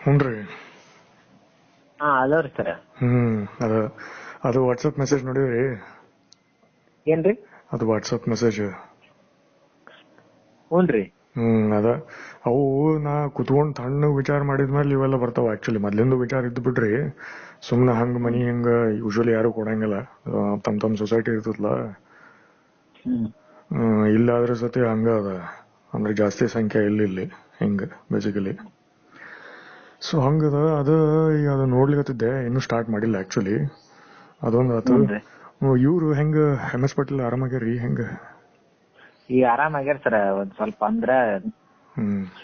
ಹುನ್ರಿ. ಹಲೋ ರೀ ಸರ್. ಅದು ವಾಟ್ಸಪ್ ಮೆಸೇಜ್ ನೋಡಿವ್ರಿ. ಏನ್ರಿ? ಅದು ವಾಟ್ಸಪ್ ಮೆಸೇಜ್. ಹ್ಞೂನ್ರಿ. ಅದ ಅವು ನಾ ಕುತ್ಕೊಂಡ್ ತಣ್ಣ ವಿಚಾರ ಮಾಡಿದ್ಮೇಲೆ ಇವೆಲ್ಲ ಬರ್ತಾವ. ಆಕ್ಚುಲಿ ಮೊದ್ಲಿಂದ ವಿಚಾರ ಇದ್ದು ಬಿಡ್ರಿ, ಸುಮ್ನೆ ಹಂಗ ಮನಿ ಹಿಂಗ ಯೂಶಲಿ ಯಾರು ಕೊಡಂಗಿಲ್ಲ. ತಮ್ ಸೊಸೈಟಿ ಇರ್ತದಲ್ಲ, ಇಲ್ಲಾದ್ರೆ ಸತಿ ಹಂಗ ಅದ. ಅಂದ್ರೆ ಜಾಸ್ತಿ ಸಂಖ್ಯೆ ಇಲ್ಲಿ ಹಿಂಗ ಬೇಸಿಕಲಿ. ಸೊ ಹಂಗದ. ಈಗ ಅದು ನೋಡ್ಲಿಕತ್ತಿದ್ದೆ, ಇನ್ನೂ ಸ್ಟಾರ್ಟ್ ಮಾಡಿಲ್ಲ ಆಕ್ಚುಲಿ. ಅದೊಂದು ಆತು. ಇವ್ರು ಹೆಂಗ MS ಪಾಟೀಲ್ ಆರಾಮಾಗ್ಯಾರಿ ಹೆಂಗ? ಈಗ ಆರಾಮಾಗ್ಯಾರ ಸರ್. ಒಂದ್ ಸ್ವಲ್ಪ ಅಂದ್ರ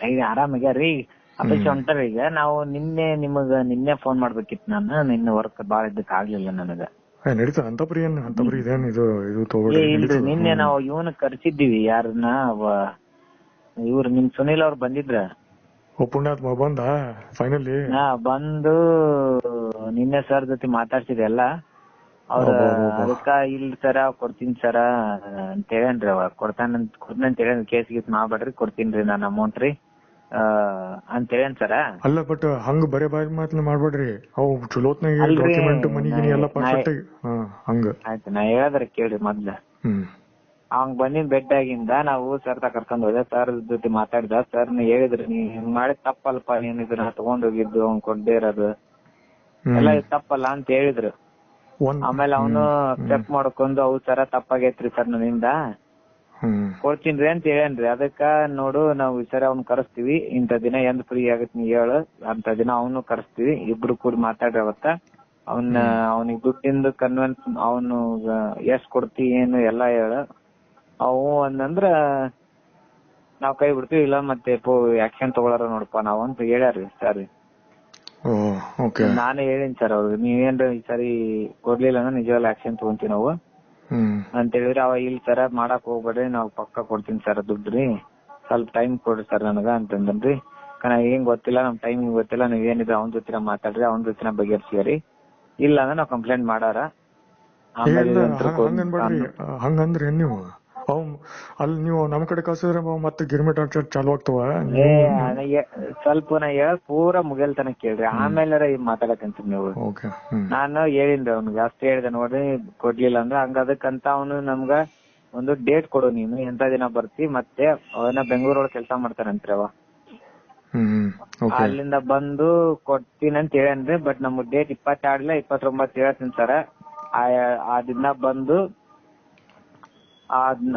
ಈಗ ಆರಾಮಾಗ್ಯಾರಿ. ಅಪೇಕ್ಷೆ ಹೊಂಟಾರ ಈಗ. ನಾವು ನಿನ್ನೆ ಫೋನ್ ಮಾಡ್ಬೇಕಿತ್ತು. ನಾನು ನಿನ್ನೆ ವರ್ಕ್ ಬಾಳ ಇದ್ದಕ್ ಆಗ್ಲಿಲ್ಲ ನನಗ. ನಡೀತಾ ಅಂತಪ್ರಿ ಇದೇನ್ ಇದು ಇಲ್ರಿ, ನಿನ್ನೆ ನಾವು ಇವನ್ ಕರ್ಸಿದ್ದೀವಿ. ಯಾರನ್ನ ಇವ್ರು ನಿಮ್ ಸುನೀಲ್ ಅವ್ರು ಬಂದಿದ್ರ. ಪುಣ್ಯಾತ್ಮ ಬಂದ ಫೈನಲಿ. ಬಂದು ನಿನ್ನೆ ಸರ್ ಜೊತೆ ಮಾತಾಡ್ಸಿದೆ ಎಲ್ಲ. ಅವ್ರ ಅದಕ್ಕ ಇಲ್ ಸರ ಕೊಡ್ತೀನಿ ಸರ ಅಂತ ಹೇಳೇನ್ರಿ. ಅವ ಕೊಡ್ತಾನಂತ ಹೇಳ, ಕೇಸ್ ಗೀಸ್ ಮಾಡ್ಬೇಡ್ರಿ, ಕೊಡ್ತೀನ್ರಿ ನಾನು ಅಮೌಂಟ್ ರೀ ಅಂತ ಹೇಳೇನ್ ಸರ. ಅಲ್ಲ ಬಟ್ ಹಂಗ ಬರೇ ಬಾಯಿ ಮಾತನ್ನ ಮಾಡ್ಬೇಡ್ರಿ. ಅವು ಚಲೋತ್ನಾಗ ಡಾಕ್ಯುಮೆಂಟ್ ಮನಿಗಿನಿ ಎಲ್ಲ ಪರ್ಫೆಕ್ಟ್ ಹಂಗ. ಆಯ್ತು, ನಾ ಹೇಳದ್ರ ಕೇಳ್ರಿ ಮೊದ್ಲ. ಅವಂಗ್ ಬಂದಿದ್ ಬೆಟ್ಟಾಗಿಂದ ನಾವು ಸರ್ ಕರ್ಕೊಂಡ್ ಹೋದೆ. ಸರ್ ಜೊತೆ ಮಾತಾಡಿದ. ಸರ್ ಹೇಳಿದ್ರಿ, ನೀ ಮಾಡಿದ್ ತಪ್ಪಲ್ಪ, ನೀನ್ ಇದನ್ನ ತಗೊಂಡ್ ಹೋಗಿದ್ದು ಅವ್ನ್ ಕೊಡ್ದೇ ಇರೋದು ಎಲ್ಲ ತಪ್ಪಲ್ಲ ಅಂತ ಹೇಳಿದ್ರು. ಆಮೇಲೆ ಅವನು ಚೆಕ್ ಮಾಡ್ಕೊಂಡು, ಅವ್ ಸರ ತಪ್ಪಾಗೈತ್ರಿ ಸರ್ ನನ್ನಿಂದ, ಕೊಡ್ತೀನ್ರಿ ಅಂತ ಹೇಳೇನ್ರಿ. ಅದಕ್ಕ ನೋಡು, ನಾವು ಈ ಸರ ಅವ್ನ್ ಕರೆಸ್ತೀವಿ, ಇಂಥ ದಿನ ಎಂದ್ ಫ್ರೀ ಆಗತ್ ನೀ ಹೇಳು ಅಂತ ದಿನ ಅವನು ಕರೆಸ್ತೀವಿ. ಇಬ್ರು ಕೂಡಿ ಮಾತಾಡ್ರಿ ಅವತ್ತ. ಅವನಿಗೆ ದುಡ್ಡಿಂದು ಕನ್ವೆನ್ಸ್, ಅವನು ಎಷ್ಟ್ ಕೊಡ್ತಿ ಏನು ಎಲ್ಲ ಹೇಳು. ಅವು ಅಂದ್ರ ನಾವ್ ಕೈ ಬಿಡ್ತೀವಿ, ಇಲ್ಲ ಮತ್ತೆ ಆಕ್ಷನ್ ತಗೊಳಾರ ನೋಡಪ್ಪ ನಾವು ಅಂತ ಹೇಳ್ಯಾರಿ ಸರ್. ನಾನೇ ಹೇಳಿನ್ ಸರ್ ಅವ್ರಿಗೆ, ನೀವೇನ್ರ ಈ ಸರಿ ಕೊಡ್ಲಿಲ್ಲ ಅಂದ್ರೆ ನಿಜವಾಗ್ಲೂ ಆಕ್ಷನ್ ತಗೊಂತೀವಿ ನಾವು ಅಂತ ಹೇಳಿದ್ರೆ. ಅವ ಇಲ್ಲಿ ಸರ ಮಾಡಕ್ ಹೋಗ್ಬೇಡ್ರಿ, ನಾವ್ ಪಕ್ಕ ಕೊಡ್ತೀನಿ ಸರ್ ದುಡ್ಡ್ರಿ, ಸ್ವಲ್ಪ ಟೈಮ್ ಕೊಡ್ರಿ ಸರ್ ನನಗ ಅಂತಂದನ್ರಿ. ಏನ್ ಗೊತ್ತಿಲ್ಲ, ನಮ್ ಟೈಮಿಂಗ್ ಗೊತ್ತಿಲ್ಲ, ನೀವ್ ಏನಿದ್ರೆ ಅವ್ನ ಜೊತೆ ಮಾತಾಡ್ರಿ, ಅವ್ನ ಜೊತೆ ಬಗೆಹರ್ಸಿರಿ, ಇಲ್ಲ ಅಂದ್ರೆ ನಾವ್ ಕಂಪ್ಲೇಂಟ್ ಮಾಡಾರ. ಹಂಗಂದ್ರಿ ನೀವು ಅಲ್ಲಿ ನೀವು ನಮ್ ಕಡೆ ಕಳ್ಸಿದ್ರೆ ಮತ್ತೆ ಗಿರ್ಮಿಟ್ ಚಾಲು ಆಗ್ತವ. ಸ್ವಲ್ಪ ನಾ ಹೇಳಕ್ ಪೂರಾ ಮುಗಿಯಲ್ತನ ಕೇಳ್ರಿ, ಆಮೇಲೆ ಮಾತಾಡಕಂತ ನೀವು. ನಾನು ಹೇಳಿನ್ರಿ ಅವ್ನಿಗೆ, ಅಷ್ಟೇ ಹೇಳಿದೆ ನೋಡ್ರಿ, ಕೊಡ್ಲಿಲ್ಲ ಅಂದ್ರೆ ಹಂಗ. ಅದಕ್ಕಂತ ಅವನು ನಮ್ಗ ಒಂದು ಡೇಟ್ ಕೊಡು, ನೀನು ಎಂತ ದಿನ ಬರ್ತಿ. ಮತ್ತೆ ಅವನ ಬೆಂಗಳೂರೊಳಗೆ ಕೆಲಸ ಮಾಡ್ತಾನಂತ್ರಿ ಅವ. ಅಲ್ಲಿಂದ ಬಂದು ಕೊಡ್ತೀನಿ ಅಂತ ಹೇಳೇನ್ರಿ. ಬಟ್ ನಮ್ಗ್ ಡೇಟ್ 22 29 ಹೇಳ್ತೀನಿ ಸರ. ಆ ದಿನ ಬಂದು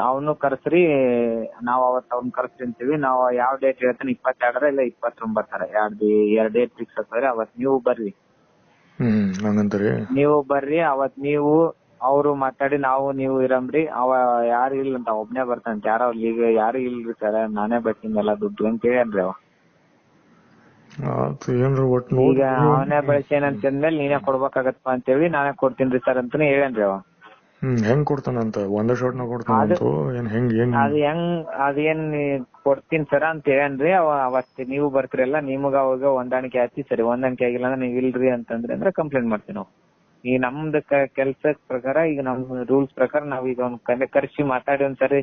ಅವನು ಕರ್ಸ್ರಿ, ನಾವ್ ಅವತ್ ಅವ್ನ್ ಕರ್ಸ್ರಿ ಅಂತೀವಿ. ನಾವು ಯಾವ ಡೇಟ್ ಹೇಳ್ತಾನೆ, 22 ಇಲ್ಲ 29 ಎರಡ್ ಡೇಟ್ ಫಿಕ್ಸ್ ಆಗ್ತಾರೆ. ಅವತ್ ನೀವು ಬರ್ರಿ. ನೀವು ಬರ್ರಿ ಅವತ್. ನೀವು ಅವ್ರು ಮಾತಾಡಿ ನೀವು ಇರಂಬ್ರಿ. ಅವ ಯಾರು ಇಲ್ಲ ಅಂತ ಒಬ್ನೇ ಬರ್ತಾನಂತ. ಈಗ ಯಾರು ಇಲ್ರಿ ಸರ, ನಾನೇ ಬರ್ತೀನಲ್ಲ ದುಡ್ಡು ಅಂತ ಹೇಳೇನ್ರಿ ಅವ. ಈಗ ಅವನೇ ಬಳಸೇನಂತಂದ್ಮೇಲೆ ನೀನೇ ಕೊಡ್ಬೇಕಾಗತ್ತಪ್ಪ ಅಂತೇಳಿ ನಾನೇ ಕೊಡ್ತೀನ್ರಿ ಸರ್ ಅಂತಾನೆ ಹೇಳೇನ್ರಿ ಅವ. ಹೆಂಗ್ ಕೊಡ್ತಾನಂತ? ಒಂದೇ ಶಾಟ್ ನಾಗ ಕೊಡ್ತಾನಂತ? ಅದೇನ್ ಕೊಡ್ತೀನಿ ಸರ ಅಂತ ಹೇಳೇನ್ರಿ ಅವ. ಅವತ್ತು ನೀವು ಬರ್ತೀರಲ್ಲ, ನಿಮಗ ಅವಾಗ ಹೊಂದಾಣಿಕೆ ಆಯ್ತಿ. ಸರಿ, ಹೊಂದಾಣಿಕೆ ಆಗಿಲ್ಲ ಅಂದ್ರೆ ನೀವ್ ಇಲ್ರಿ ಅಂತಂದ್ರೆ ಕಂಪ್ಲೇಂಟ್ ಮಾಡ್ತೀವಿ ನಾವು. ಈಗ ನಮ್ದು ಕೆಲ್ಸದ ಪ್ರಕಾರ, ಈಗ ನಮ್ ರೂಲ್ಸ್ ಪ್ರಕಾರ ನಾವೀಗ ಅವ್ನ ಕರ್ಸಿ ಮಾತಾಡಿ ಒಂದ್ಸರಿ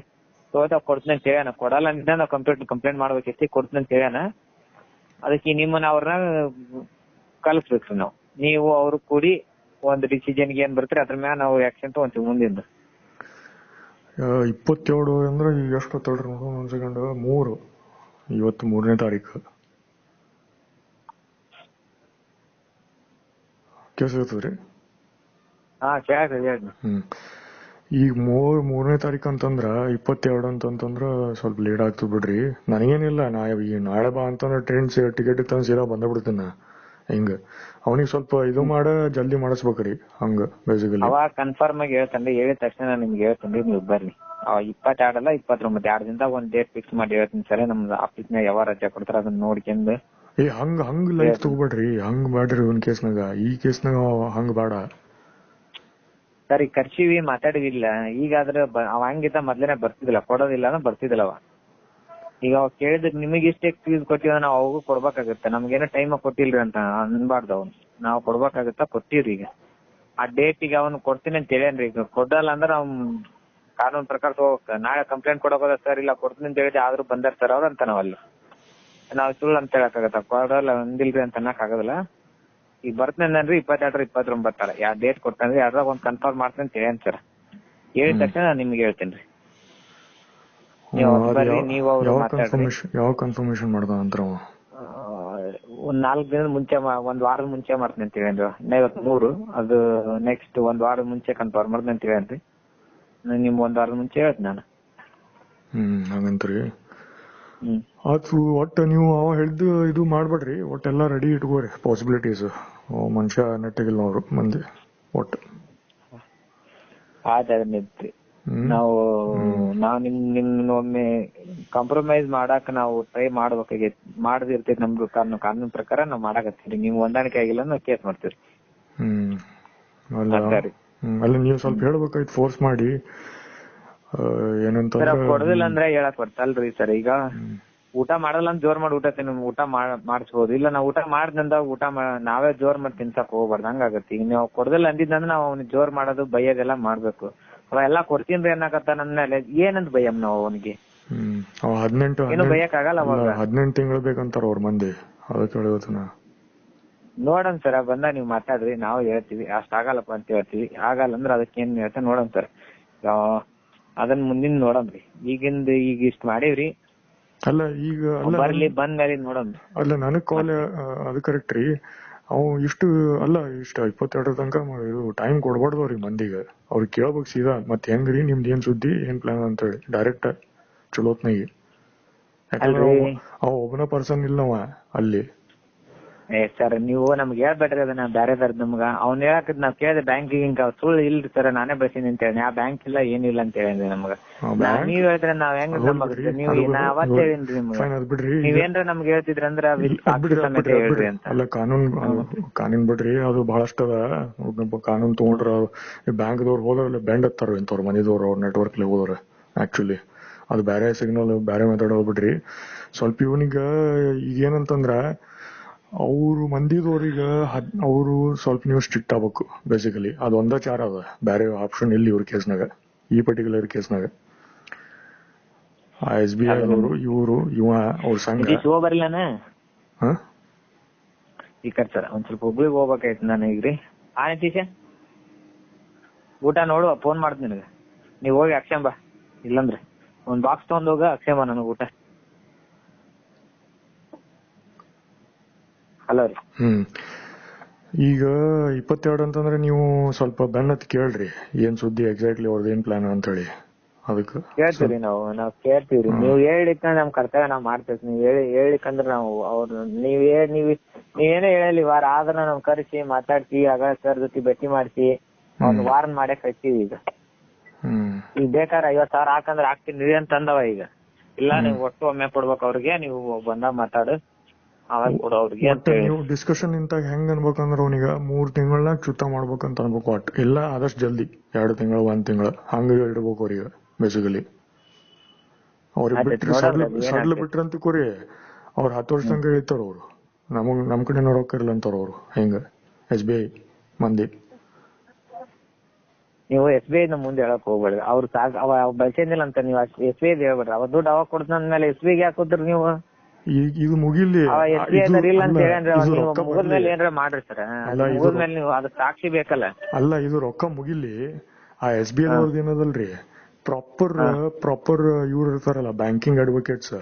ಕೊಡ್ತೀನಿ ಅಂತ ಹೇಳೋಣ. ಕೊಡಲ್ಲ ಅಂದ್ರೆ ನಾವು ಕಂಪ್ಲೇಂಟ್ ಮಾಡ್ಬೇಕೈತಿ. ಕೊಡ್ತೀನಿ ಅಂತ ಹೇಳೋಣ. ಅದಕ್ಕೆ ನಿಮ್ಮನ್ನ ಅವ್ರನ್ನ ಕಲಿಸ್ಬೇಕ್ರಿ ನಾವು. ನೀವು ಅವ್ರು ಕೂಡಿ ಒಂದ್ ಡಿಸಿಷನ್ಗೆ ಏನ್ ಬರ್ತೀರಿ ಅದ್ರ ಮ್ಯಾಲ ನಾವು ಆಕ್ಷನ್ ತಗೊಂತೀವಿ ಮುಂದಿಂದ. 27 ಅಂದ್ರೆ ಈಗ ಎಷ್ಟು ಗೊತ್ತೇಳ್ರಿ? ಒಂದ್ ಸೆಕೆಂಡ್. 3 ಇವತ್ತು 3ನೇ ತಾರೀಕು. ಕೇಸ್ ಇರ್ತದ್ರಿ? ಈಗ 3ನೇ ತಾರೀಕು ಅಂತಂದ್ರ 22 ಅಂತಂದ್ರ ಸ್ವಲ್ಪ ಲೇಟ್ ಆಗ್ತದ ಬಿಡ್ರಿ. ನನಗೇನಿಲ್ಲ, ನಾಳೆ ಬಾ ಅಂತಂದ್ರೆ ಟ್ರೈನ್ ಟಿಕೆಟ್ ಇತ್ತ ಸೀದಾ ಬಂದ್ಬಿಡ್ತೀನಿ ನಾ. ಹಿಂಗ ಅವನಿಗೆ ಸ್ವಲ್ಪ ಇದು ಜಲ್ದಿ ಮಾಡಿಸ್ಬೇಕ್ರಿ. ಹಂಗ ಬೇಸಿಕಲಿ ಅವ ಕನ್ಫರ್ಮ್ ಆಗಿ ಹೇಳ್ತಾನ್ರಿ. ಹೇಳಿದ ತಕ್ಷಣ ನಿಮ್ಗೆ ಹೇಳ್ತೀನಿ, ನೀವು ಬರ್ರಿ. 22 ಅಲ್ಲ 29, 2 ದಿನದಾಗ ಒಂದ್ ಡೇಟ್ ಫಿಕ್ಸ್ ಮಾಡಿ ಹೇಳ್ತೀನಿ ಸರಿ. ನಮ್ದು ಆಫೀಸ್ನಾಗ ಯಾವ ರಜೆ ಕೊಡ್ತಾರ ಅದನ್ನ ನೋಡ್ಕೊಂಡು. ಹಂಗ ಲೈಫ್ ತಗೋಬೇಡ್ರಿ. ಹಂಗ್ ಮಾಡ್ರಿ ಒಂದ್ ಕೇಸ್ನಾಗ. ಈ ಕೇಸ್ನಾಗ ಹಂಗ ಬೇಡ ಸರಿ. ಕರ್ಸಿವಿ, ಮಾತಾಡಿವಿಲ್ಲ. ಈಗಾದ್ರೆ ಅವ ಹಂಗಿದ್ದ ಮೊದ್ಲೇನೆ ಬರ್ತಿದಿಲ್ಲ, ಕೊಡೋದಿಲ್ಲ ಅಂದ್ರೆ ಬರ್ತಿದಿಲ್ಲ ಅವ. ಈಗ ಅವ್ ಕೇಳಿದ್ ನಿಮಗೆ ಇಷ್ಟೇ ಫೀಸ್ ಕೊಟ್ಟಿವ, ನಾವು ಅವಾಗೂ ಕೊಡ್ಬೇಕಾಗತ್ತೆ. ನಮ್ಗೇನೋ ಟೈಮ್ ಕೊಟ್ಟಿಲ್ರಿ ಅಂತ ಅನ್ಬಾರ್ದು. ಅವ್ನು ನಾವು ಕೊಡ್ಬೇಕಾಗತ್ತ, ಕೊಟ್ಟಿವ್ರಿ. ಈಗ ಆ ಡೇಟಿಗೆ ಅವ್ನು ಕೊಡ್ತೀನಿ ಅಂತ ಹೇಳೇನ್ರಿ. ಈಗ ಕೊಡಲ್ಲ ಅಂದ್ರೆ ಅವ್ನ್ ಕಾನೂನ್ ಪ್ರಕಾರ ನಾಳೆ ಕಂಪ್ಲೇಂಟ್ ಕೊಡೋದ ಸರ್. ಇಲ್ಲ ಕೊಡ್ತೀನಿ ಅಂತ ಹೇಳಿದ್ರೆ ಆದ್ರೂ ಬಂದಾರ ಸರ್ ಅವ್ರ ಅಂತ ನಾವಲ್ಲಿ. ನಾವ್ ಸುಳ್ಳು ಅಂತ ಹೇಳಕ್ಕಾಗತ್ತ, ಕೊಡಲ್ಲ ಒಂದಿಲ್ರಿ ಅಂತ ಅನ್ನಕ್ ಆಗೋದಿಲ್ಲ. ಈಗ ಬರ್ತೇನ್ರಿ 22 29 ಯಾವ ಡೇಟ್ ಕೊಡ್ತಾನ್ರಿ ಅದ್ರಾಗ ಒಂದ್ ಕನ್ಫರ್ಮ್ ಮಾಡ್ತೇನೆ ಅಂತ ಹೇಳಿ ಸರ್. ಹೇಳಿದ ತಕ್ಷಣ ನಾನು ನಿಮ್ಗೆ ಹೇಳ್ತೇನ್ರಿ. ನೀವು ಬರ್ರಿ, ನೀವು ಅವ್ರು ಮಾತಾಡ್ರಿ. ಯಾವ ಕನ್ಫರ್ಮೇಶನ್ ಮಾಡ್ದ ಅಂತ ಒಂದ್ 4 ದಿನದ ಮುಂಚೆ, ಒಂದ್ ವಾರದ ಮುಂಚೆ ಮಾಡ್ತೀನಿ ಅಂತ ಹೇಳಿ. 53 ಅದು ನೆಕ್ಸ್ಟ್ ಒಂದ್ ವಾರದ ಮುಂಚೆ ಕನ್ಫರ್ಮ್ ಮಾಡ್ತೀನಿ ಅಂತ ಹೇಳಿ. ನಿಮ್ ಒಂದ್ ವಾರದ ಮುಂಚೆ ಹೇಳ್ತೀನಿ ನಾನು. ಹಾಗಂತ್ರಿ. ಅದು ಒಟ್ಟ ನೀವು ಅವ ಹೇಳಿದ್ದು ಇದು ಮಾಡ್ಬೇಡ್ರಿ, ಒಟ್ಟೆಲ್ಲಾ ರೆಡಿ ಇಟ್ಕೋರಿ ಪಾಸಿಬಿಲಿಟೀಸ್. ಮನುಷ್ಯ ನೆಟ್ಟಿಗಿಲ್ಲ ಅವ್ರು ಮಂದಿ ಒಟ್ಟು. ನಿಂತ್ರಿ ನಾವು ನಿಮ್ ಒಮ್ಮೆ ಕಾಂಪ್ರಮೈಸ್ ಮಾಡಾಕ ನಾವು ಟ್ರೈ ಮಾಡ್ಬೇಕಾಗೈತಿ, ಮಾಡದಿರ್ತೈತಿ. ನಮ್ದು ಕಾನೂನು ಪ್ರಕಾರ ನಾವ್ ಮಾಡಾಕತ್ತೀವಿ. ನೀವು ಹೊಂದಾಣಿಕೆ ಆಗಿಲ್ಲ ನಾವು ಕೇಸ್ ಮಾಡ್ತೀವಿ. ಅಲ್ಲ ನೀವು ಸ್ವಲ್ಪ ಹೇಳ್ಬೇಕಾಯ್ತು ಫೋರ್ಸ್ ಮಾಡಿ. ಏನಂತ ಕೊಡೋದಿಲ್ಲ ಅಂದ್ರೆ ಹೇಳಕ್ ಬರ್ತಲ್ರಿ ಸರ್. ಈಗ ಊಟ ಮಾಡಲ್ಲ ಅಂತ ಜೋರ್ ಮಾಡಿ ಊಟ ಮಾಡಿಸ್ಬೋದು. ಇಲ್ಲ ನಾವ್ ಊಟ ಮಾಡ್ದಂದ ನಾವೇ ಜೋರ್ ಮಾಡಿ ತಿನ್ಸಕ್ ಹೋಗ್ಬಾರ್ದು, ಹಂಗಾಗತ್ತೆ. ಈಗ ನೀವು ಕೊಡದಿಲ್ಲ ಅಂದಿದ್ದಂದ್ರೆ ನಾವ್ ಅವ್ನಿಗೆ ಜೋರ್ ಮಾಡೋದು ಬೈಯೋದೆಲ್ಲ ಮಾಡ್ಬೇಕು. ಅವ ಎಲ್ಲಾ ಕೊಡ್ತೀನಿ ಏನಾಗತ್ತ ನನ್ಮೇಲೆ ಏನಂತ ಬೈಯಮ್ ನಾವು ಅವನಿಗೆ? 18 ಬೈಯಕ್ ಆಗಲ್ಲ. 18 ತಿಂಗಳು ಬೇಕಂತಾರ ಅವ್ರ ಮಂದಿ. ನೋಡೋಣ ಸರ್, ಬಂದ ನೀವ್ ಮಾತಾಡ್ರಿ, ನಾವು ಹೇಳ್ತೀವಿ ಅಷ್ಟ್ ಆಗಲ್ಲಪ್ಪ ಅಂತ ಹೇಳ್ತೀವಿ. ಆಗಲ್ಲ ಅಂದ್ರೆ ಅದಕ್ಕೆ ಏನ್ ಹೇಳ್ತಾ ನೋಡೋಣ ಸರ್. ಅದನ್ ಮುಂದಿನ ನೋಡಮ್ರಿ. ಈಗ ಇಷ್ಟ ಮಾಡೀವ್ರಿ. ಅಲ್ಲ ಈಗ ಬರ್ಲಿ, ಬಂದ್ ಮೇಲೆ ನೋಡಮ್. ಅಲ್ಲ ನನಗ್ ಕಾಲ್ ಅದು ಕರೆಕ್ಟ್ ರೀ. ಅವ್ ಇಷ್ಟು 22 ತನಕ ಇದು ಟೈಮ್ ಕೊಡ್ಬಾರ್ದು ಅವ್ರಿಗೆ ಮಂದಿಗೆ. ಅವ್ರಿಗೆ ಕೇಳ್ಬೇಕು ಸೀದಾ, ಮತ್ ಹೆಂಗ್ರಿ ನಿಮ್ದು ಏನ್ ಸುದ್ದಿ ಏನ್ ಪ್ಲಾನ್ ಅಂತ ಹೇಳಿ ಡೈರೆಕ್ಟ್ ಚಲೋತ್ನಾಗಿ. ಯಾಕಂದ್ರೆ ಅವ ಒಬ್ಬನ ಪರ್ಸನ್ ಇಲ್ಲವ ಅಲ್ಲಿ. ಸರ್ ನೀವು ನಮ್ಗೆ ಹೇಳ್ಬೇಡ್ರಿ ಅದನ್ನ, ಬ್ಯಾರೆದಾರ್ದು ನಮ್ಗ. ಅವ್ನ್ ಹೇಳಕ್ ನಾವ್ ಕೇಳಿದೆ ಬ್ಯಾಂಕಿಂಗ್ ಸುಳ್ಳು ಇಲ್ರಿ ಸರ್, ನಾನೇ ಬರ್ತೀನಿ ಅಂತ ಹೇಳಿ. ಆ ಬ್ಯಾಂಕ್ ಇಲ್ಲ ಏನಿಲ್ಲ ಅಂತ ಹೇಳಿದ್ರಿ ನಮ್ಗ. ನೀವ್ ಹೇಳ್ತಾರೆ ನಾವ್ ಹೆಂಗ್ ನಂಬಕ್ರಿ? ನೀವು ಅವತ್ ಹೇಳಿನ್ರಿ ನಿಮ್ಗೆ, ನೀವೇನ್ರ ನಮ್ಗೆ ಹೇಳ್ತಿದ್ರಿ ಅಂದ್ರ ಹೇಳ್ರಿ ಅಂತ. ಅಲ್ಲ ಕಾನೂನ್ ಬಿಡ್ರಿ, ಅದು ಬಹಳಷ್ಟ ಅದ. ಕಾನೂನ್ ತಗೊಂಡ್ರ ಬ್ಯಾಂಕ್ದವ್ರು ಹೋದ್ರ ಬೆಂಡ್ ಹತ್ತಾರ ಇಂತವ್ರ ಮನಿದವ್ರು, ಅವ್ರ ನೆಟ್ವರ್ಕ್ ಹೋದ್ರ. ಆಕ್ಚುಲಿ ಅದು ಬ್ಯಾರೆ ಸಿಗ್ನಲ್, ಬ್ಯಾರೆ ಮೆಥಡ್ ಹೋಗ್ಬಿಡ್ರಿ. ಸ್ವಲ್ಪ ಇವನಿಗ ಈಗ ಏನಂತಂದ್ರ ಅವ್ರು ಮಂದಿದವ್ರೀಗ ಅವ್ರು ಸ್ವಲ್ಪ ನೀವು ಸ್ಟ್ರಿಕ್ಟ್ ಆಗ್ಬೇಕು ಬೇಸಿಕಲಿ. ಅದೊಂದ ಚಾರ ಅದ, ಬೇರೆ ಆಪ್ಷನ್ ಇಲ್ಲಿ ಇವ್ರ ಕೇಸ್ನಾಗ, ಈ ಪರ್ಟಿಕ್ಯುಲರ್ ಕೇಸ್ನಾಗ. SBI ಅವರು ಅವ್ರ ಸಂಘ ಈ ಕಡೆ ಸರ್ ಒಂದ್ ಸ್ವಲ್ಪ ಹುಬ್ಳಿಗೆ ಹೋಗ್ಬೇಕಾಯ್ತು ನಾನು ಈಗ್ರಿ. ನಿತೀಶ ಊಟ ನೋಡುವ, ಫೋನ್ ಮಾಡ್ತೀನಿ ನಿನಗೆ. ನೀವ್ ಹೋಗಿ ಅಕ್ಷಂಬ, ಇಲ್ಲಂದ್ರೆ ಒಂದ್ ಬಾಕ್ಸ್ ತಗೊಂಡ್ ಹೋಗ ಅಕ್ಷಂಬ ನನಗೆ ಊಟ. ಹಲೋ ರೀ. ಈಗ 22 ಅಂತಂದ್ರೆ ನೀವು ಸ್ವಲ್ಪ ಬೆನ್ನತ್ ಕೇಳ್ರಿ ಏನ್ ಸುದ್ದಿ, ಎಕ್ಸಾಕ್ಟ್ಲಿ ಅವ್ರದ್ದು ಏನ್ ಪ್ಲಾನ್ ಅಂತ ಹೇಳಿ. ಅದಕ್ಕೆ ಕೇಳ್ತೀವಿ ನಾವ್ ಕೇಳ್ತೀವ್ರಿ. ನೀವ್ ಹೇಳಿಕಂದ್ರೆ ನಮ್ ಕರ್ತವ್ಯ ನಾವ್ ಮಾಡ್ತೇವೆ. ನೀವ್ ಹೇಳಿಕಂದ್ರೆ ನಾವು ಅವ್ರು ನೀವೇನೇ ಹೇಳಿ ವಾರ ಆದ್ರ ನಾವ್ ಕರೆಸಿ ಮಾತಾಡ್ಸಿ, ಆಗ ಸರ್ ಜೊತೆ ಭೇಟಿ ಮಾಡಿಸಿ ಅವ್ನ ವಾರನ್ ಮಾಡಕ್ ಹಚ್ತೀವಿ. ಈಗ ಬೇಕಾದ್ರೆ 50,000 ಹಾಕಂದ್ರೆ ಹಾಕ್ತೀನಿ ಅಂತ ಅಂದವ. ಈಗ ಇಲ್ಲ ನೀವು ಒಟ್ಟು ಒಮ್ಮೆ ಕೊಡ್ಬೇಕು ಅವ್ರಿಗೆ, ನೀವು ಬಂದಾಗ ಮಾತಾಡು ಅವಾಗ ಕೊಡೋ ಅವ್ರಿಗೆ ಅಂತ ಹೇಳಿ. ನೀವು ಡಿಸ್ಕಷನ್ ಇಂತಾಗ ಹೆಂಗ್ ಅನ್ಬೇಕಂದ್ರ ಅವ್ನಿಗ 3 ತಿಂಗಳಾಗ ಚುತ್ತ ಮಾಡ್ಬೇಕಂತ ಅನ್ಬೇಕು. ಒಟ್ಟು ಇಲ್ಲ ಆದಷ್ಟು ಜಲ್ದಿ 2 ತಿಂಗಳು 1 ತಿಂಗಳು ಹಂಗ ಇಡ್ಬೇಕು ಅವ್ರಿಗೆ ಬೇಸಿಕಲಿ. ಅವ್ರಿಗೆ ಬಿಟ್ರಿ ಸಡ್ಲ ಬಿಟ್ರಂತ ಕೊರಿ ಅವ್ರ 10 ವರ್ಷ ತನಕ ಹೇಳ್ತಾರ ಅವ್ರು. ನಮ್ ಕಡೆ ನೋಡೋಕಿರ್ಲ ಅಂತಾರ ಅವ್ರು. ಹೆಂಗ SBI ಮಂದಿ. ನೀವು SBI ನ ಮುಂದೆ ಹೇಳಕ್ ಹೋಗ್ಬೇಡ್ರಿ. ಅವ್ರು ಅವ ಬಳಸಿಲ್ಲ ಅಂತ ನೀವು SBI ಹೇಳ್ಬೇಡ್ರಿ. ಅವ ದುಡ್ಡು ಅವಾಗ ಕೊಡ್ತಾದ್ಮೇಲೆ SBI ಗೆ ಹಾಕೋದ್ರಿ ನೀವು. ಇದು ಮುಗಿಲಿ, ಮುಗಿದ್ಮೇಲೆ ಏನಾರ ಮಾಡ್ರಿ ಸರ್. ಮುಗಿದ್ಮೇಲೆ ನೀವು ಅದ್ ಸಾಕ್ಷಿ ಬೇಕಲ್ಲ. ಅಲ್ಲ ಇದು ರೊಕ್ಕ ಮುಗಿಲಿ. ಆ SBI ಅವ್ರದ್ದು ಏನದಲ್ರಿ, ಪ್ರಾಪರ್ ಇವ್ರು ಇರ್ತಾರಲ್ಲ ಬ್ಯಾಂಕಿಂಗ್ ಅಡ್ವೊಕೇಟ್ಸ್,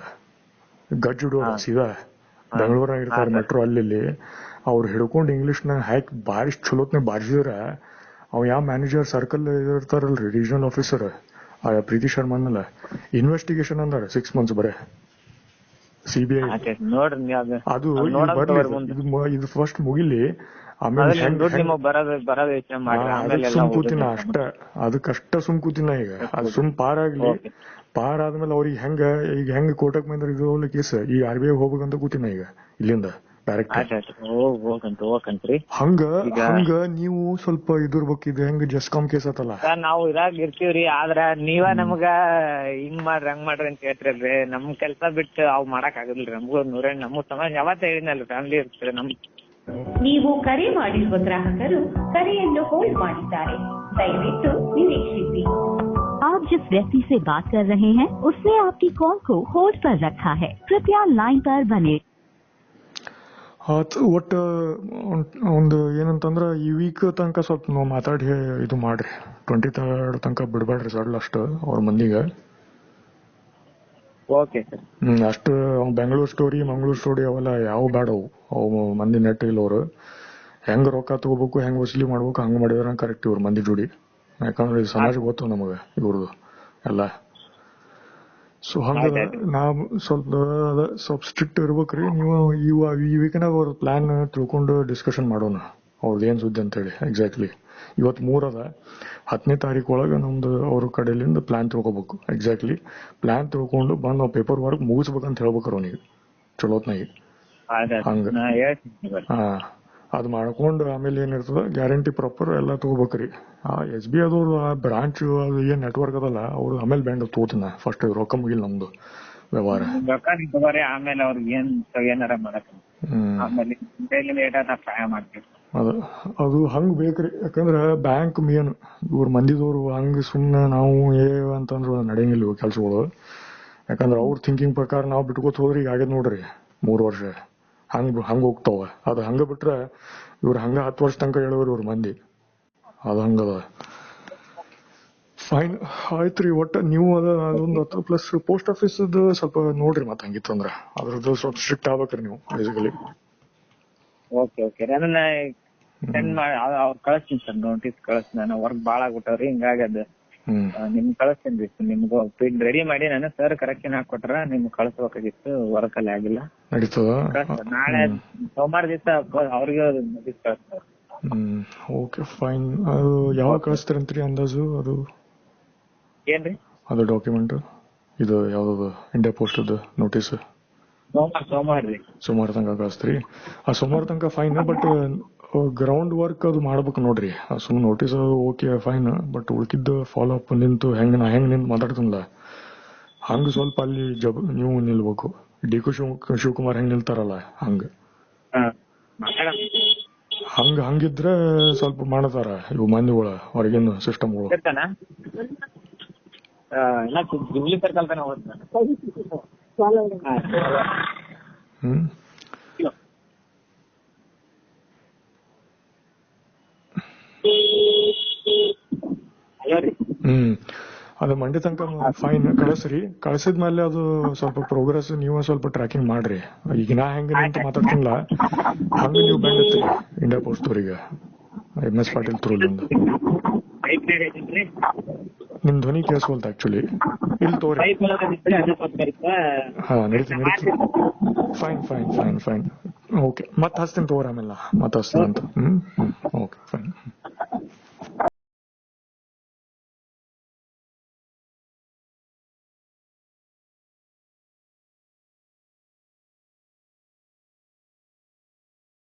ಗಡ್ಜ್ ಸೀದಾ ಬೆಂಗಳೂರಾಗ ಇರ್ತಾರ ಮೆಟ್ರೋ ಅಲ್ಲಿ. ಅವ್ರು ಹಿಡ್ಕೊಂಡ್ ಇಂಗ್ಲಿಷ್ ನ ಹಾಕಿ ಬಾರಿಶ್ ಚಲೋತ್ನ ಬಾರಿಸಿದ್ರ ಅವ್ ಯಾವ ಮ್ಯಾನೇಜರ್ ಸರ್ಕಲ್ ಇರ್ತಾರಲ್ರಿ, ರೀಜನಲ್ ಆಫೀಸರ್ ಪ್ರೀತಿ ಶರ್ಮಾ ಅನ್ನಲ್ಲ, ಇನ್ವೆಸ್ಟಿಗೇಷನ್ ಅಂದಾರ 6 months ಬರೇ CBI. ಅದು ಇದು ಫಸ್ಟ್ ಮುಗಿಲಿ, ಆಮೇಲೆ ಸುಮ್ ಕೂತಿನ ಅಷ್ಟ, ಅದಕ್ಕಷ್ಟ ಸುಮ್ ಕೂತಿನ. ಈಗ ಅದು ಸುಮ್ ಪಾರಾಗ್ಲಿ, ಪಾರಾದ್ಮೇಲೆ ಅವ್ರಿಗೆ ಹೆಂಗ ಕೋರ್ಟಕ್ ಬಂದ್ರೆ ಇದು ಹೋಗ್ಲಿಕ್ಕೆ ಕೇಸ್ ಈ RBI ಹೋಗ್ಬೇಕಂತ ಕೂತಿನ ಈಗ ಇಲ್ಲಿಂದ ಡೈರೆಕ್ಟ್. ಹಂಗ ನೀವು ಸ್ವಲ್ಪ ಇದಿರ್ಬೇಕು. ಇದು ಹೆಂಗ ಜಸ್ಕಾಮ್ ಕೇಸ್ ಆತಲ್ಲ, ನಾವು ಇದಾಗ ಇರ್ತೀವ್ರಿ. ಆದ್ರ ನೀವ ನಮ್ಗ ಹಿಂಗ್ ಮಾಡ್ರಿ ಹಂಗ್ ಮಾಡ್ರಿ ಅಂತ ಹೇಳ್ತಿರಲ್ರಿ. ನಮ್ ಕೆಲ್ಸ ಬಿಟ್ಟು ಅವ್ ಮಾಡಕ್ ಆಗಲ್ರಿ. ನಮಗೂ ನಮ್ಮ ಸಮಾಜ ಯಾವತ್ತ ಹೇಳಿನಲ್ರಿ, ಫ್ಯಾಮಿಲಿ ಇರ್ತೀರಿ ನಮ್. ನೀವು ಕರೆ ಮಾಡಿರುವ ಗ್ರಾಹಕರು ಕರೆಯನ್ನು ಹೋಲ್ಡ್ ಮಾಡಿದ್ದಾರೆ, ದಯವಿಟ್ಟು ನಿರೀಕ್ಷಿಸಿ. आप जिस व्यक्ति से बात कर रहे हैं उसने आपकी कॉल को होल्ड पर रखा है, कृपया लाइन पर बने। ಒಟ್ಟ ಒಂದು ಏನಂತಂದ್ರ ಈ ವೀಕ್ ತನಕ ಸ್ವಲ್ಪ ನಾವು ಮಾತಾಡಿ ಇದು ಮಾಡ್ರಿ, 23rd ತನಕ ಬಿಡ್ಬೇಡ್ರಿ ಸಡ್ಲ್ ಅಷ್ಟು ಅವ್ರ ಮಂದಿಗೆ. Okay sir. ಅಷ್ಟು ಬೆಂಗಳೂರು ಸ್ಟೋರಿ ಮಂಗಳೂರು ಸ್ಟೋರಿ ಅವೆಲ್ಲ ಯಾವ ಬೇಡವು, ಅವು ಮಂದಿ ನೆಟ್ ಇಲ್ಲ ಅವ್ರು. ಹೆಂಗ್ ರೊಕ್ಕ ತಗೋಬೇಕು, ಹೆಂಗ್ ವಸೂಲಿ ಮಾಡ್ಬೇಕು ಹಂಗ್ ಮಾಡಿದ್ರ ಕರೆಕ್ಟ್ ಇವ್ರ ಮಂದಿ ಜೋಡಿ. ಯಾಕಂದ್ರೆ ಈ ಸಮಾಜ ಗೊತ್ತು ನಮಗ ಇವ್ರದ್ದು ಎಲ್ಲ. ಸೊ ಹಂಗ ನಾವ್ ಸ್ವಲ್ಪ ಸ್ಟ್ರಿಕ್ಟ್ ಇರ್ಬೇಕ್ರಿ. ನೀವು ಈ ವೀಕ್ನಾಗ ಅವ್ರ ಪ್ಲಾನ್ ತಿಳ್ಕೊಂಡು ಡಿಸ್ಕಷನ್ ಮಾಡೋಣ, ಅವ್ರದ್ದು ಏನ್ ಸುದ್ದಿ ಅಂತೇಳಿ. ಎಕ್ಸಾಕ್ಟ್ಲಿ ಇವತ್ತು 3 ಅದ, 10ನೇ ತಾರೀಕು ಒಳಗೆ ನಮ್ದು ಅವ್ರ ಕಡೆಯಿಂದ ಪ್ಲಾನ್ ತಿಳ್ಕೊಬೇಕು. ಎಕ್ಸಾಕ್ಟ್ಲಿ ಪ್ಲಾನ್ ತಿಳ್ಕೊಂಡು ಬಂದ್ ನಾವು ಪೇಪರ್ ವರ್ಕ್ ಮುಗಿಸ್ಬೇಕಂತ ಹೇಳ್ಬೇಕ್ರ ಅವನಿಗೆ ಚಲೋತ್ನಾಗಿ. ಹಂಗ ಅದ್ ಮಾಡ್ಕೊಂಡು ಆಮೇಲೆ ಏನಿರ್ತದ ಗ್ಯಾರಂಟಿ ಪ್ರಾಪರ್ ಎಲ್ಲ ತಗೋಬೇಕ್ರಿ. SBI ಅದವ್ರು ಆ ಬ್ರಾಂಚ್ ಏನ್ ನೆಟ್ವರ್ಕ್ ಅದಲ್ಲ ಅವ್ರು ಆಮೇಲೆ ಬ್ಯಾಂಡ್ ತಗೋತಿನ ಫಸ್ಟ್ ರೊಕ್ಕ ಮುಗಿಲ್ ನಮ್ದು ವ್ಯವಹಾರ. ಆಮೇಲೆ ಅವ್ರಿಗೆ ಏನಾರ ಮಾಡಕ್ ಅದು ಹಂಗ್ ಬೇಕ್ರಿ. ಯಾಕಂದ್ರ ಬ್ಯಾಂಕ್ ಮೇನ್ ಇವ್ರ ಮಂದಿದವ್ರು ಹಂಗ ಸುಮ್ನೆ ನಾವು ಅಂತಂದ್ರ ನಡೆಯಂಗಿಲ್ಲ ಕೆಲ್ಸಗಳು. ಯಾಕಂದ್ರ ಅವ್ರ ಥಿಂಕಿಂಗ್ ಪ್ರಕಾರ ನಾವ್ ಬಿಟ್ಕೋತ ಹೋದ್ರಿ ಈಗ ಆಗ್ಯದ ನೋಡ್ರಿ 3 ವರ್ಷ ಹಂಗ ಹೋಗ್ತಾವ. ಅದ್ ಹಂಗ ಬಿಟ್ರ ಇವ್ರ ಹಂಗ 10 ವರ್ಷ ತನಕ ಹೇಳೋರು ಇವ್ರ ಮಂದಿ. ಅದ ಹಂಗದ. ಫೈನ್ ಆಯ್ತ್ರಿ. ಒಟ್ಟ ನೀವು ಅದೊಂದು 10+ ಪೋಸ್ಟ್ ಆಫೀಸ್ ಸ್ವಲ್ಪ ನೋಡ್ರಿ. ಮತ್ ಹಂಗಿತ್ತಂದ್ರ ಅದ್ರದ್ದು ಸ್ವಲ್ಪ ಸ್ಟ್ರಿಕ್ಟ್ ಆಗ್ಬೇಕ್ರಿ ನೀವು ಬೇಸಿಕಲಿ. ಓಕೆ ಅದನ್ನ ಸೆಂಡ್ ಮಾಡಿ ಅವ್ರು ಕಳಿಸ್ತೀನಿ ಸರ್, ನೋಟಿಸ್ ಕಳಿಸ್ತೀನಿ. ನಾನು ವರ್ಕ್ ಬಾಳ ಆಗ್ಬಿಟ್ಟವ್ರಿ ಹಿಂಗಾಗಿ ಅದು ನಿಮ್ಗೆ ಕಳಿಸ್ತೀನಿ. ನಿಮ್ಗೂ ಪಿನ್ ರೆಡಿ ಮಾಡಿ ನಾನು ಸರ್ ಕರೆಕ್ಷನ್ ಹಾಕೊಟ್ರ ನಿಮ್ಗೆ ಕಳಿಸ್ಬೇಕಾಗಿತ್ತು, ವರ್ಕ್ ಅಲ್ಲಿ ಆಗಿಲ್ಲ. ನಡೀತದ. ನಾಳೆ ಸೋಮವಾರ ದಿವಸ ಅವ್ರಿಗೆ ನೋಟಿಸ್ ಕಳಿಸ್ತಾರೆ. Okay fine. ಅದು ಯಾವಾಗ ಕಳಿಸ್ತಾರಂತ್ರಿ ಅಂದಾಜು? ಅದು ಏನ್ರಿ ಅದು ಡಾಕ್ಯುಮೆಂಟ್ ಇದು ಯಾವ್ದು ಇಂಡಿಯಾ ಪೋಸ್ಟ್ ನೋಟಿಸ್? ಸೋಮವಾರ ತನಕ ಕಳಿಸ್ತೀರಿ. ಆ ಸೋಮವಾರ ತನಕ ಫೈನ್. ಬಟ್ ಗ್ರೌಂಡ್ ವರ್ಕ್ ಅದು ಮಾಡ್ಬೇಕು ನೋಡ್ರಿ. ಸುಮ್ ನೋಟಿಸ್ ಓಕೆ ಫೈನ್, ಬಟ್ ಉಳ್ಕಿದ್ದು ಫಾಲೋ ಅಪ್ ನಿಂತು ನಾ ಹೆಂಗ್ ನಿಂತು ಮಾತಾಡ್ತೀನಲ್ಲ ಹಂಗ ಸ್ವಲ್ಪ ಅಲ್ಲಿ ನೀವು ನಿಲ್ಬೇಕು. ಡಿ.ಕೆ ಶಿವಕುಮಾರ್ ಹೆಂಗ್ ನಿಲ್ತಾರಲ್ಲ ಹಂಗಿದ್ರೆ ಸ್ವಲ್ಪ ಮಾಡತಾರ ಇವು ಮಂದಿಗಳ ಹೊರಗಿನ ಸಿಸ್ಟಮ್ಗಳು. ಅದು ಮಂಡೆ ತನಕ ಫೈನ್ ಕಳಿಸ್ರಿ. ಕಳ್ಸಿದ್ಮೇಲೆ ಅದು ಸ್ವಲ್ಪ ಪ್ರೋಗ್ರೆಸ್ ನೀವು ಸ್ವಲ್ಪ ಟ್ರ್ಯಾಕಿಂಗ್ ಮಾಡ್ರಿ. ಈಗ ನಾ ಹೆಂಗ ನಿಂತು ಮಾತಾಡ್ತೀನಿಲ್ಲ ಹಂಗ ನೀವು ಬಂದಿರ್ತೀರಿ ಇಂಡಿಯಾ ಪೋಸ್ಟ್ ಅವರಿಗೆ MS ಪಾಟೀಲ್ ಥ್ರೂಲಿಂದ. ನಿಮ್ ಧ್ವನಿ ಕೇಳಿಸ್ಕೊಳ್ತ ಆಕ್ಚುಲಿ. ಇಲ್ಲಿ ತೋರಿ. ಹಾ ನಡೀತಿ. Fine okay. ಮತ್ ಹಚ್ತೀನಿ ತೋರಿ ಆಮೇಲೆ. ಮತ್ ಹಚ್ತೀನಿ ಅಂತ. Okay fine.